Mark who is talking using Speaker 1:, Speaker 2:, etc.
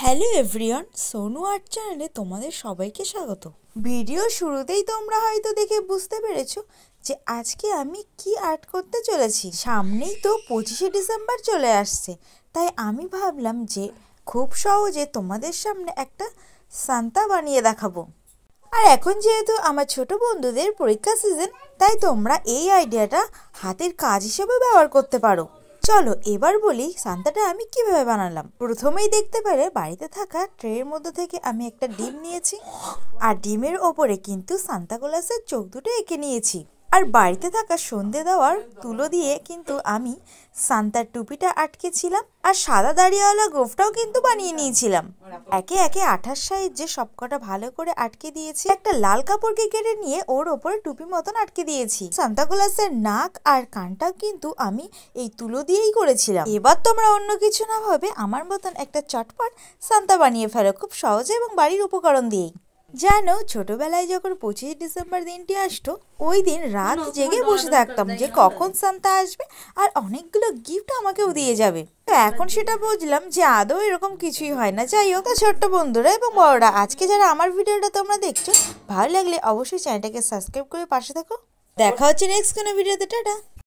Speaker 1: Hello everyone, Sonu art চ্যানেলে তোমাদের সবাইকে স্বাগত। ভিডিও শুরুতেই তোমরা হয়তো দেখে বুঝতে পেরেছো যে আজকে আমি কি আর্ট করতে চলেছি। সামনেই তো 25শে ডিসেম্বর চলে আসছে, তাই আমি ভাবলাম যে খুব সহজে তোমাদের সামনে একটা সান্তা বানিয়ে দেখাবো। আর এখন যেহেতু আমার ছোট বন্ধুদের পরীক্ষা সিজন, তাই তোমরা এই আইডিয়াটা হাতের কাজ হিসেবে ব্যবহার করতে পারো। চলো এবার বলি সান্তাটা আমি কিভাবে বানালাম। প্রথমেই দেখতে পেলে বাড়িতে থাকা ট্রের মধ্যে থেকে আমি একটা ডিম নিয়েছি, আর ডিমের ওপরে কিন্তু সান্তা ক্লজের চোখ দুটো এঁকে নিয়েছি। আর বাড়িতে থাকা সন্ধে দেওয়ার তুলো দিয়ে কিন্তু আমি সান্তার টুপিটা আটকেছিলাম, আর সাদা দাড়িওয়ালা গোফটাও কিন্তু বানিয়ে নিয়েছিলাম। একে একে 28 সাইজে সবকটা ভালো করে আটকে দিয়েছি। একটা লাল কাপড়কে কেটে নিয়ে ওর ওপরে টুপি মতন আটকে দিয়েছি। সান্তা ক্লজের নাক আর কানটাও কিন্তু আমি এই তুলো দিয়েই করেছিলাম। এবার তোমরা অন্য কিছু না ভাবে আমার মতন একটা চটপট সান্তা বানিয়ে ফেলো, খুব সহজে এবং বাড়ির উপকরণ দিয়েই। জানো, ছোটবেলায় যখন 25শে ডিসেম্বর দিনটি আসতো, ওই দিন রাত জেগে বসে থাকতাম যে কখন সান্তা আসবে আর অনেকগুলো গিফট আমাকেও দিয়ে যাবে। তো এখন সেটা বুঝলাম যে আদৌ এরকম কিছুই হয় না। যাই হোক, ছোট্ট বন্ধুরা এবং বড়রা, আজকে যারা আমার ভিডিওটা তোমরা দেখছো, ভালো লাগলে অবশ্যই চ্যানেলটাকে সাবস্ক্রাইব করে পাশে থাকো। দেখা হচ্ছে নেক্সট কোনো ভিডিওতে। টাটা।